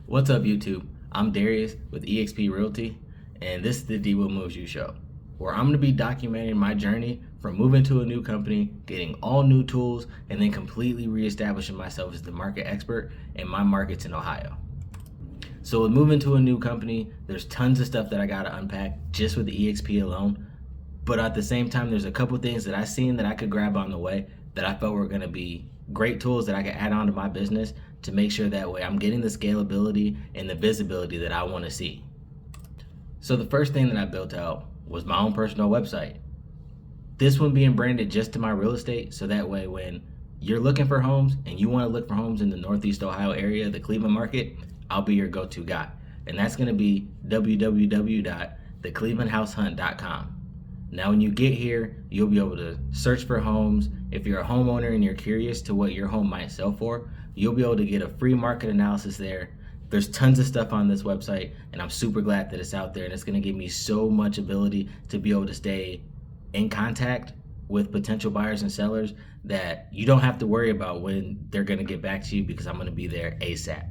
What's up, YouTube? I'm Darius with EXP Realty, and this is the D Will Moves You show, where I'm going to be documenting my journey from moving to a new company, getting all new tools, and then completely reestablishing myself as the market expert in my markets in Ohio. So with moving to a new company, there's tons of stuff that I got to unpack just with the EXP alone. But at the same time, there's a couple things that I seen that I could grab on the way that I felt were going to be great tools that I could add on to my business to make sure that way I'm getting the scalability and the visibility that I want to see. So the first thing that I built out was my own personal website. This one being branded just to my real estate, so that way when you're looking for homes and you want to look for homes in the Northeast Ohio area, the Cleveland market, I'll be your go-to guy. And that's going to be www.theclevelandhousehunt.com. Now, when you get here, you'll be able to search for homes. If you're a homeowner and you're curious to what your home might sell for, you'll be able to get a free market analysis there. There's tons of stuff on this website, and I'm super glad that it's out there, and it's going to give me so much ability to be able to stay in contact with potential buyers and sellers that you don't have to worry about when they're going to get back to you, because I'm going to be there ASAP.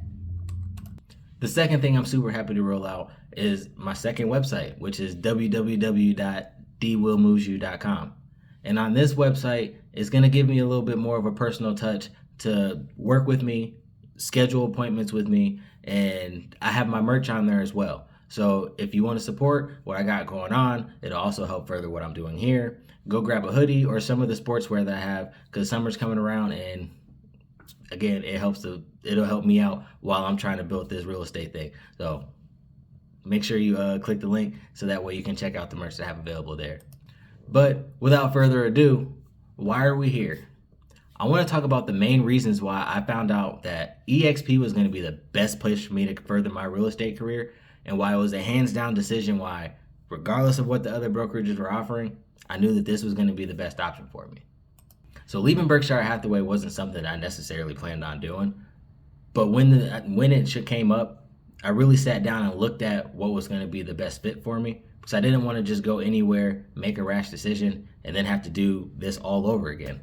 The second thing I'm super happy to roll out is my second website, which is www.dwillmovesyou.com. And on this website, it's going to give me a little bit more of a personal touch to work with me, schedule appointments with me, and I have my merch on there as well. So if you want to support what I got going on, it'll also help further what I'm doing here. Go grab a hoodie or some of the sportswear that I have, because summer's coming around, and again, it'll help me out while I'm trying to build this real estate thing. So make sure you click the link so that way you can check out the merch that I have available there. But without further ado, why are we here? I want to talk about the main reasons why I found out that EXP was going to be the best place for me to further my real estate career, and why it was a hands down decision why, regardless of what the other brokerages were offering, I knew that this was going to be the best option for me. So leaving Berkshire Hathaway wasn't something I necessarily planned on doing, but when it came up, I really sat down and looked at what was going to be the best fit for me, because I didn't want to just go anywhere, make a rash decision, and then have to do this all over again.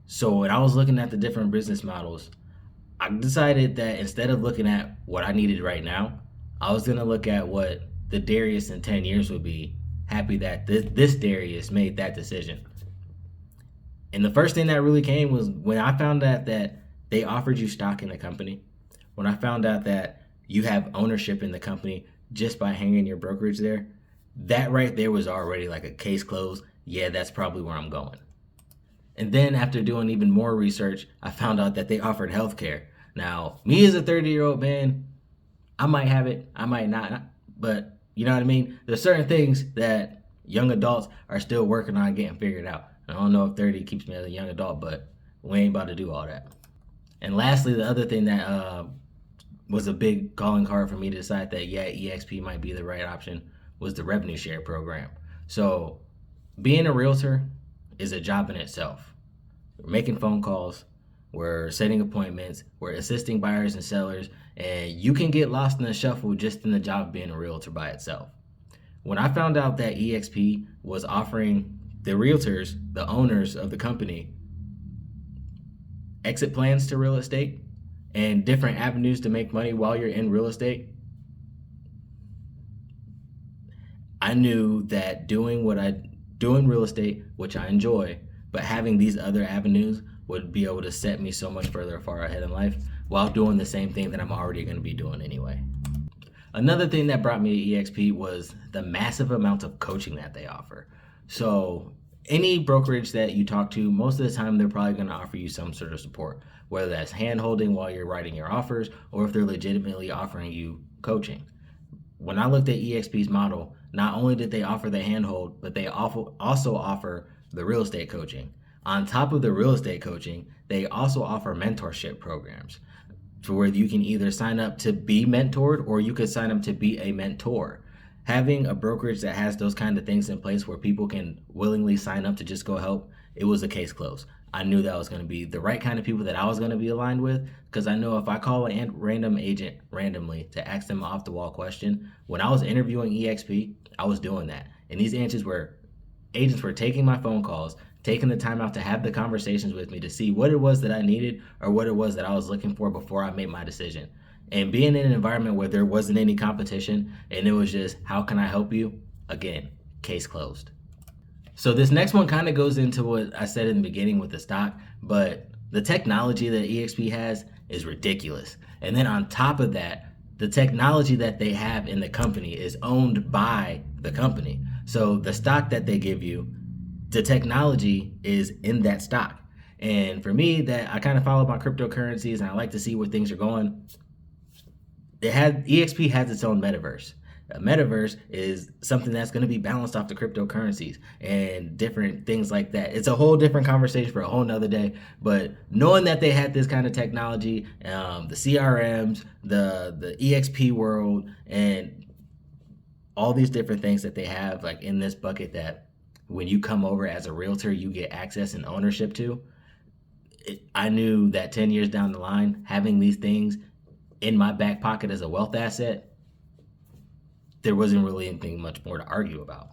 So when I was looking at the different business models, I decided that instead of looking at what I needed right now, I was going to look at what the Darius in 10 years would be happy that this Darius made that decision. And the first thing that really came was when I found out that they offered you stock in the company, when I found out that you have ownership in the company just by hanging your brokerage there, that right there was already like a case closed. Yeah, that's probably where I'm going. And then after doing even more research, I found out that they offered healthcare. Now, me as a 30-year-old man, I might have it, I might not, but you know what I mean? There's certain things that young adults are still working on getting figured out. I don't know if 30 keeps me as a young adult, but we ain't about to do all that. And lastly, the other thing that was a big calling card for me to decide that, yeah, EXP might be the right option was the revenue share program. So being a realtor is a job in itself. We're making phone calls, we're setting appointments, we're assisting buyers and sellers, and you can get lost in the shuffle just in the job of being a realtor by itself. When I found out that EXP was offering the realtors, the owners of the company, exit plans to real estate and different avenues to make money while you're in real estate, I knew that doing real estate, which I enjoy, but having these other avenues would be able to set me so much further far ahead in life while doing the same thing that I'm already going to be doing anyway. Another thing that brought me to EXP was the massive amount of coaching that they offer. So any brokerage that you talk to, most of the time they're probably going to offer you some sort of support, whether that's hand holding while you're writing your offers, or if they're legitimately offering you coaching. When I looked at EXP's model, not only did they offer the handhold, but they also offer the real estate coaching. On top of the real estate coaching, they also offer mentorship programs, to where you can either sign up to be mentored or you could sign up to be a mentor. Having a brokerage that has those kind of things in place where people can willingly sign up to just go help, it was a case closed. I knew that was going to be the right kind of people that I was going to be aligned with, because I know if I call a random agent randomly to ask them an off the wall question, when I was interviewing EXP, I was doing that. And these agents were taking my phone calls, taking the time out to have the conversations with me to see what it was that I needed or what it was that I was looking for before I made my decision. And being in an environment where there wasn't any competition and it was just, how can I help you? Again, case closed. So this next one kind of goes into what I said in the beginning with the stock, but the technology that EXP has is ridiculous. And then on top of that, the technology that they have in the company is owned by the company. So the stock that they give you, the technology is in that stock. And for me, that I kind of follow my cryptocurrencies and I like to see where things are going. EXP has its own metaverse. A metaverse is something that's going to be balanced off the cryptocurrencies and different things like that. It's a whole different conversation for a whole nother day. But knowing that they had this kind of technology, the CRMs, the EXP world, and all these different things that they have like in this bucket that when you come over as a realtor, you get access and ownership to. I knew that 10 years down the line, having these things in my back pocket as a wealth asset, there wasn't really anything much more to argue about.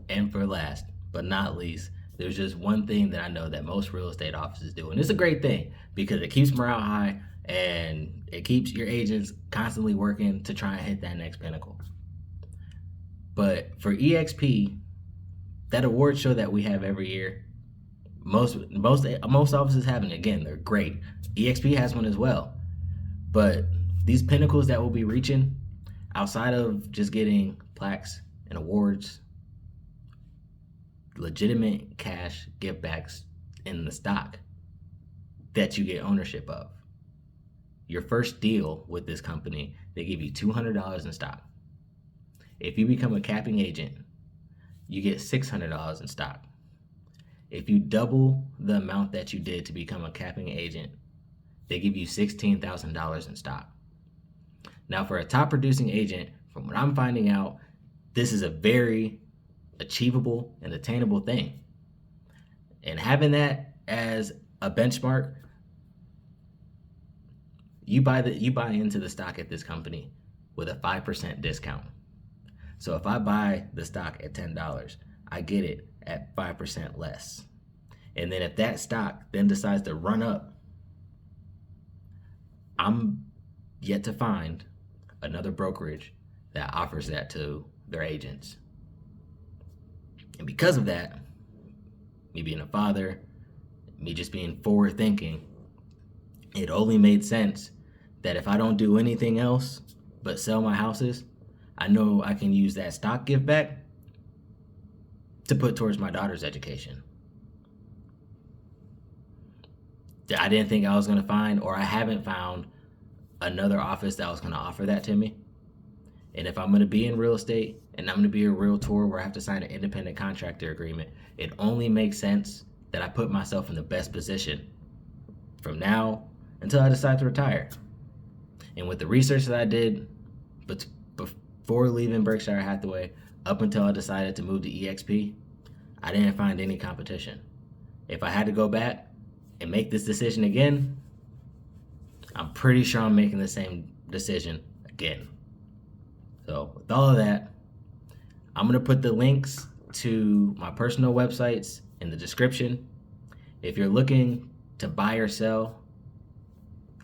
And for last but not least, there's just one thing that I know that most real estate offices do, and it's a great thing because it keeps morale high and it keeps your agents constantly working to try and hit that next pinnacle. But for EXP, that award show that we have every year, most offices have it. Again, they're great. EXP has one as well. But these pinnacles that we'll be reaching, outside of just getting plaques and awards, legitimate cash give backs in the stock that you get ownership of. Your first deal with this company, they give you $200 in stock. If you become a capping agent, you get $600 in stock. If you double the amount that you did to become a capping agent, they give you $16,000 in stock. Now, for a top producing agent, from what I'm finding out, this is a very achievable and attainable thing. And having that as a benchmark, you buy into the stock at this company with a 5% discount. So if I buy the stock at $10, I get it at 5% less. And then if that stock then decides to run up, I'm yet to find another brokerage that offers that to their agents. And because of that, me being a father, me just being forward thinking, it only made sense that if I don't do anything else but sell my houses, I know I can use that stock give back to put towards my daughter's education. I didn't think I was going to find, or I haven't found, another office that was going to offer that to me. And if I'm going to be in real estate and I'm going to be a realtor where I have to sign an independent contractor agreement, it only makes sense that I put myself in the best position from now until I decide to retire. And with the research that I did before leaving Berkshire Hathaway up until I decided to move to EXP, I didn't find any competition. If I had to go back and make this decision again, I'm pretty sure I'm making the same decision again. So with all of that, I'm going to put the links to my personal websites in the description. If you're looking to buy or sell,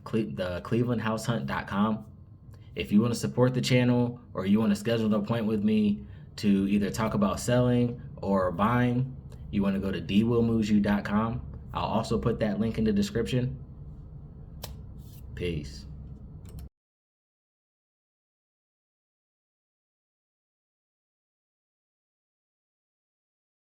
the clevelandhousehunt.com. If you want to support the channel or you want to schedule an appointment with me to either talk about selling or buying, you want to go to dwillmujou.com. I'll also put that link in the description. Peace.